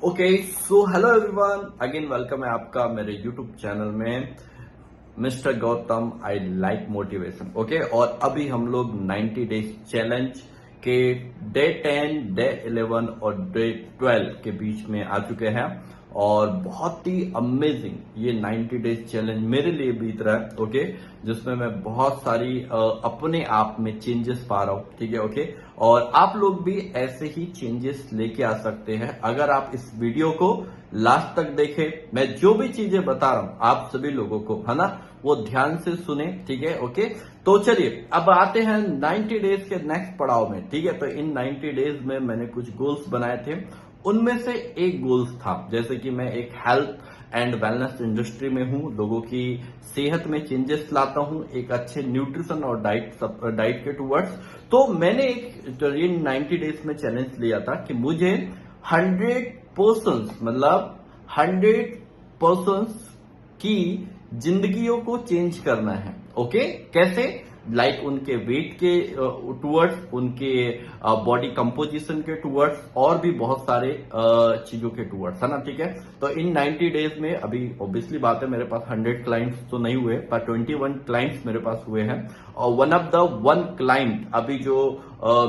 Okay so hello everyone, again welcome है आपका मेरे यूट्यूब चैनल में। Mister Gautam I like motivation. Okay, और अभी हम लोग 90 डेज चैलेंज के डे 10, डे 11 और डे 12 के बीच में आ चुके हैं। और बहुत ही अमेजिंग ये 90 डेज चैलेंज मेरे लिए बीत रहा है। ओके, जिसमें मैं बहुत सारी अपने आप में चेंजेस पा रहा हूँ। ठीक है, ओके। और आप लोग भी ऐसे ही चेंजेस लेके आ सकते हैं अगर आप इस वीडियो को लास्ट तक देखें। मैं जो भी चीजें बता रहा हूं आप सभी लोगों को, है ना, वो ध्यान से सुने। ठीक है, ओके। तो चलिए अब आते हैं 90 डेज के नेक्स्ट पड़ाव में। ठीक है, तो इन 90 डेज में मैंने कुछ गोल्स बनाए थे। उनमें से एक गोल्स था, जैसे कि मैं एक हेल्थ एंड वेलनेस इंडस्ट्री में हूं, लोगों की सेहत में चेंजेस लाता हूं, एक अच्छे न्यूट्रिशन और डाइट के टूवर्ड्स। तो मैंने एक ये 90 डेज में चैलेंज लिया था कि मुझे 100% मतलब 100% की जिंदगियों को चेंज करना है। ओके, कैसे? लाइक उनके वेट के टूवर्ड्स, उनके बॉडी कंपोजिशन के टूवर्ड्स, और भी बहुत सारे चीजों के टूवर्ड्स, है ना। ठीक है, तो इन 90 डेज में अभी ऑब्वियसली बात है, मेरे पास 100 क्लाइंट्स तो नहीं हुए, पर 21 क्लाइंट्स मेरे पास हुए हैं। और one of the one client अभी जो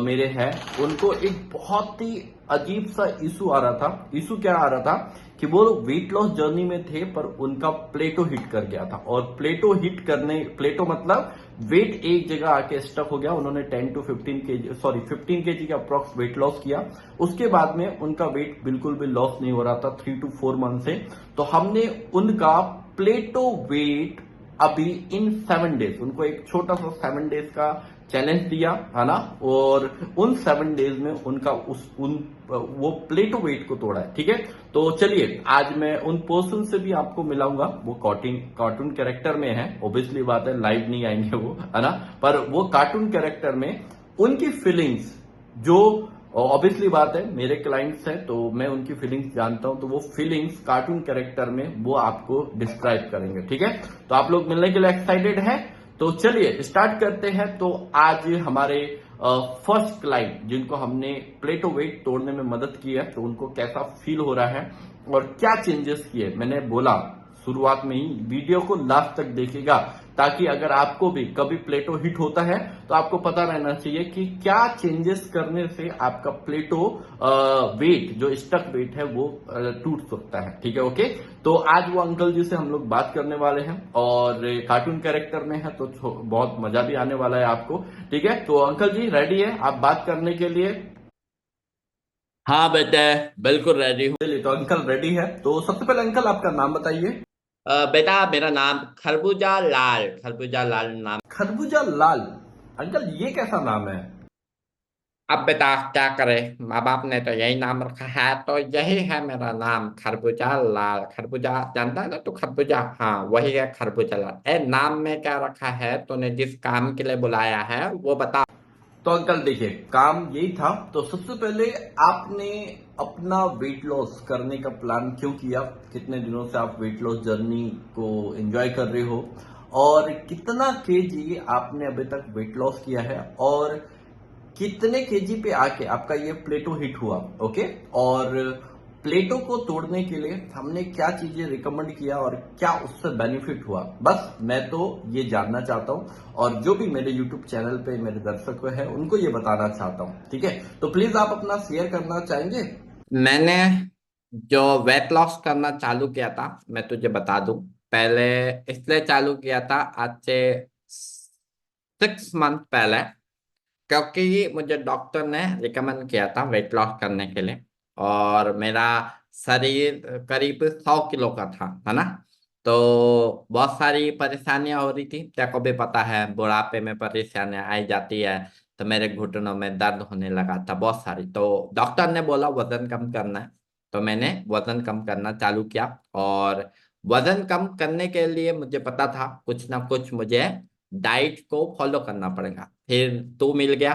मेरे हैं, उनको एक बहुत ही अजीब सा इशू आ रहा था। इशू क्या आ रहा था कि वो वेट लॉस जर्नी में थे, पर उनका प्लेटो हिट कर गया था। और प्लेटो मतलब वेट एक जगह आके स्टक हो गया। उन्होंने 10 to 15 केजी, सॉरी 15 केजी का अप्रॉक्स वेट लॉस किया। उसके बाद में उनका वेट बिल्कुल भी लॉस नहीं हो रहा था 3 to 4 मंथ से। तो हमने उनका प्लेटो वेट अभी इन 7 डेज, उनको एक छोटा सा 7 डेज का चैलेंज दिया, है ना। और उन 7 डेज में उनका वो प्लेटो वेट को तोड़ा है। ठीक है, तो चलिए आज मैं उन पर्सन से भी आपको मिलाऊंगा। वो कार्टून कैरेक्टर में है, ऑब्वियसली बात है, लाइव नहीं आएंगे वो, है ना। पर वो कार्टून कैरेक्टर में उनकी फीलिंग्स, जो ऑब्वियसली बात है मेरे क्लाइंट्स हैं तो मैं उनकी फीलिंग्स जानता हूं, तो वो फीलिंग्स कार्टून कैरेक्टर में वो आपको डिस्क्राइब करेंगे। ठीक है, तो आप लोग मिलने के लिए एक्साइटेड है? तो चलिए स्टार्ट करते हैं। तो आज हमारे फर्स्ट क्लाइंट, जिनको हमने प्लेटो वेट तोड़ने में मदद की है, तो उनको कैसा फील हो रहा है और क्या चेंजेस किए। मैंने बोला शुरुआत में ही, वीडियो को लास्ट तक देखिएगा, ताकि अगर आपको भी कभी प्लेटो हिट होता है तो आपको पता रहना चाहिए कि क्या चेंजेस करने से आपका प्लेटो वेट, जो स्टक वेट है, वो टूट सकता है। ठीक है, ओके। तो आज वो अंकल जी से हम लोग बात करने वाले हैं, और कार्टून कैरेक्टर में है तो बहुत मजा भी आने वाला है आपको। ठीक है, तो अंकल जी रेडी है आप बात करने के लिए? हाँ बेटे, बिल्कुल रेडी हूँ। चलिए, तो अंकल रेडी है, तो सबसे पहले अंकल आपका नाम बताइए। बेटा, मेरा नाम खरबूजा लाल नाम। खरबूजा लाल? अंकल ये कैसा नाम है? अब बेटा क्या करे, माँ बाप ने तो यही नाम रखा है, तो यही है मेरा नाम, खरबूजा लाल। खरबूजा जानता है ना तू? खरबूजा, हाँ वही है खरबूजा लाल। नाम में क्या रखा है तूने? जिस काम के लिए बुलाया है वो बता। तो अंकल देखिए, काम यही था। तो सबसे पहले आपने अपना वेट लॉस करने का प्लान क्यों किया? कितने दिनों से आप वेट लॉस जर्नी को एंजॉय कर रहे हो, और कितना केजी आपने अभी तक वेट लॉस किया है, और कितने केजी पे आके आपका ये प्लेटो हिट हुआ? ओके, और प्लेटो को तोड़ने के लिए हमने क्या चीजें रिकमेंड किया और क्या उससे बेनिफिट हुआ, बस मैं तो ये जानना चाहता हूं। और जो भी मेरे यूट्यूब चैनल पे मेरे दर्शक हैं उनको ये बताना चाहता हूं। ठीक है, तो प्लीज आप अपना शेयर करना चाहेंगे? मैंने जो वेट लॉस करना चालू किया था, मैं तुझे बता दूं, पहले इसलिए चालू किया था आज से 6 मंथ पहले, क्योंकि मुझे डॉक्टर ने रिकमेंड किया था वेट लॉस करने के लिए। और मेरा शरीर करीब 100 किलो का था, है ना। तो बहुत सारी परेशानियां हो रही थी, तेरे को भी पता है, बुढ़ापे में परेशानियां आई जाती है। तो मेरे घुटनों में दर्द होने लगा था बहुत सारी। तो डॉक्टर ने बोला वजन कम करना है, तो मैंने वजन कम करना चालू किया। और वजन कम करने के लिए मुझे पता था कुछ ना कुछ मुझे डाइट को फॉलो करना पड़ेगा। फिर तू मिल गया,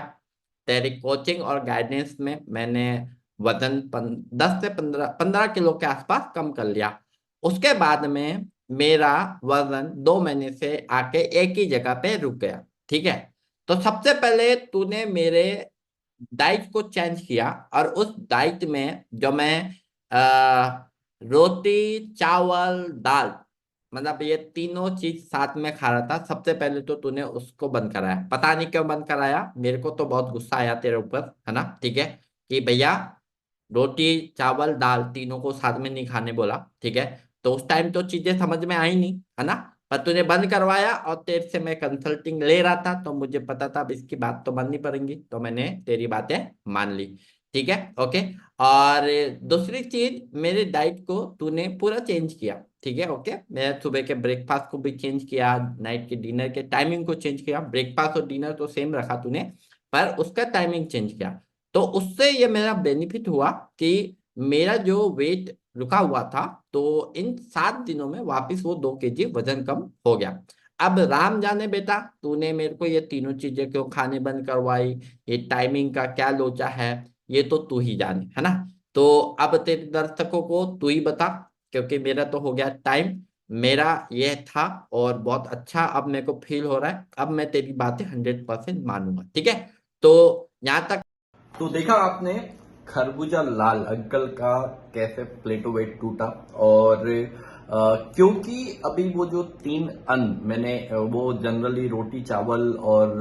तेरी कोचिंग और गाइडेंस में मैंने वजन 10 से 15 किलो के आसपास कम कर लिया। उसके बाद में मेरा वजन 2 महीने से आके एक ही जगह पे रुक गया। ठीक है, तो सबसे पहले तूने मेरे डाइट को चेंज किया, और उस डाइट में जो मैं रोटी चावल दाल, मतलब ये तीनों चीज साथ में खा रहा था। सबसे पहले तो तूने उसको बंद कराया, पता नहीं क्यों बंद कराया, मेरे को तो बहुत गुस्सा आया तेरे ऊपर, है ना, ठीक है, कि भैया रोटी चावल दाल तीनों को साथ में नहीं खाने बोला, ठीक है। तो उस टाइम तो चीजें समझ में आई नहीं, है ना, पर तूने बंद करवाया और तेरे से मैं कंसल्टिंग ले रहा था, तो मुझे पता था अब इसकी बात तो माननी पड़ेगी, तो मैंने तेरी बातें मान ली, ठीक है, ओके। और दूसरी चीज, मेरे डाइट को तूने पूरा चेंज किया, ठीक है, ओके। मैं सुबह के ब्रेकफास्ट को भी चेंज किया, नाइट के डिनर के टाइमिंग को चेंज किया, ब्रेकफास्ट और डिनर तो सेम रखा तूने, पर उसका टाइमिंग चेंज किया। तो उससे ये मेरा बेनिफिट हुआ कि मेरा जो वेट रुका हुआ था, तो इन 7 दिनों में वापस वो 2 kg वजन कम हो गया। अब राम जाने बेटा, तूने मेरे को ये तीनों चीजें क्यों खाने बंद करवाई, ये टाइमिंग का क्या लोचा है, ये तो तू ही जाने, है ना। तो अब तेरे दर्शकों को तू ही बता, क्योंकि मेरा तो हो गया टाइम, मेरा ये था, और बहुत अच्छा अब मेरे को फील हो रहा है, अब मैं तेरी बातें 100% मानूंगा, ठीक है। तो यहाँ तक तो देखा आपने खरबूजा लाल अंकल का कैसे प्लेटो वेट टूटा। और क्योंकि अभी वो जो 3 अन्न मैंने वो जनरली रोटी चावल और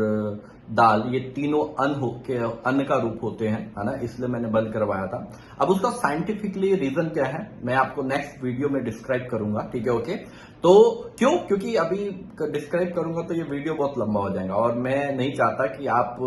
दाल, ये तीनों अन्न का रूप होते हैं, है ना, इसलिए मैंने बंद करवाया था। अब उसका साइंटिफिकली रीजन क्या है मैं आपको नेक्स्ट वीडियो में डिस्क्राइब करूंगा, ठीक है, ओके। तो क्योंकि अभी डिस्क्राइब करूंगा तो ये वीडियो बहुत लंबा हो जाएगा, और मैं नहीं चाहता कि आप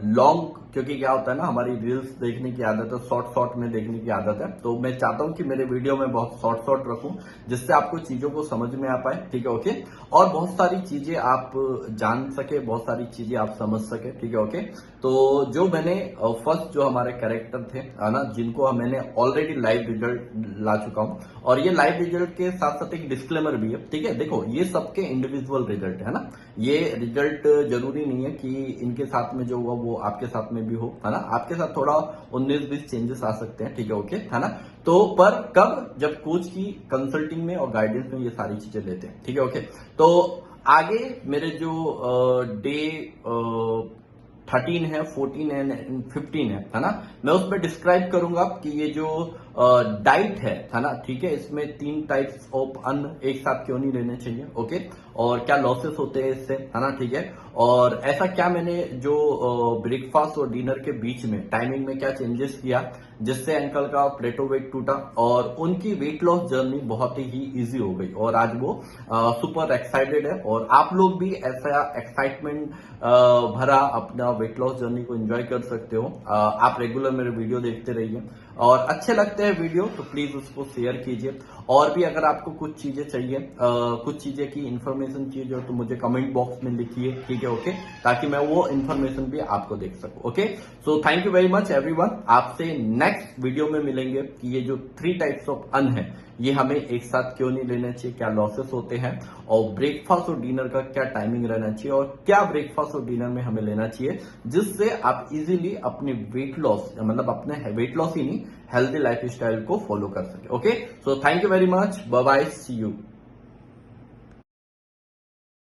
लॉन्ग, क्योंकि क्या होता है ना, हमारी रील्स देखने की आदत है, शॉर्ट शॉर्ट में देखने की आदत है, तो मैं चाहता हूं कि मेरे वीडियो में बहुत शॉर्ट शॉर्ट रखूं, जिससे आपको चीजों को समझ में आ पाए, ठीक है, ओके। और बहुत सारी चीजें आप जान सके, बहुत सारी चीजें आप समझ सके, ठीक है, ओके। तो जो मैंने फर्स्ट जो हमारे कैरेक्टर थे, है ना, जिनको मैंने ऑलरेडी लाइव रिजल्ट ला चुका हूं, और ये लाइव रिजल्ट के साथ साथ एक डिस्क्लेमर भी है, ठीक है। देखो, ये सबके इंडिविजुअल रिजल्ट है ना, ये रिजल्ट जरूरी नहीं है कि इनके साथ में जो हुआ वो आपके साथ में भी हो, है ना, आपके साथ थोड़ा 19-20 चेंजेस आ सकते हैं, ठीक है, ओके, है ना। तो पर कब, जब कोच की कंसल्टिंग में और गाइडेंस में ये सारी चीजें लेते हैं, ठीक है, ओके। तो आगे मेरे जो डे 13 है, 14 है, 15 है ना, मैं उसमें डिस्क्राइब करूंगा कि ये जो डाइट है ना, ठीक है, इसमें 3 टाइप्स ऑफ अन्न एक साथ क्यों नहीं लेने चाहिए, ओके, और क्या लॉसेस होते हैं इससे, है ना, ठीक है। और ऐसा क्या मैंने जो ब्रेकफास्ट और डिनर के बीच में टाइमिंग में क्या चेंजेस किया जिससे अंकल का प्लेटो वेट टूटा, और उनकी वेट लॉस जर्नी बहुत ही इजी हो गई, और आज वो सुपर एक्साइटेड है, और आप लोग भी ऐसा एक्साइटमेंट भरा अपना वेट लॉस जर्नी को एंजॉय कर सकते हो। आप रेगुलर मेरे वीडियो देखते रहिए, और अच्छे लगते हैं वीडियो तो प्लीज उसको शेयर कीजिए। और भी अगर आपको कुछ चीजें चाहिए, कुछ चीजें की इंफॉर्मेशन चाहिए तो मुझे कमेंट बॉक्स में लिखिए, ठीक है, ओके, ताकि मैं वो इंफॉर्मेशन भी आपको देख सकूं, okay. So thank you very much everyone, आपसे नेक्स्ट वीडियो में मिलेंगे कि ये जो 3 टाइप्स ऑफ अन्न है ये हमें एक साथ क्यों नहीं लेना चाहिए, क्या लॉसेस होते हैं, और ब्रेकफास्ट और डिनर का क्या टाइमिंग रहना चाहिए, और क्या ब्रेकफास्ट और डिनर में हमें लेना चाहिए जिससे आप इजीली अपनी वेट लॉस, मतलब अपने वेट लॉस ही नहीं, हेल्दी लाइफ स्टाइल को फॉलो कर सके, okay. So thank you very much, bye bye, see you.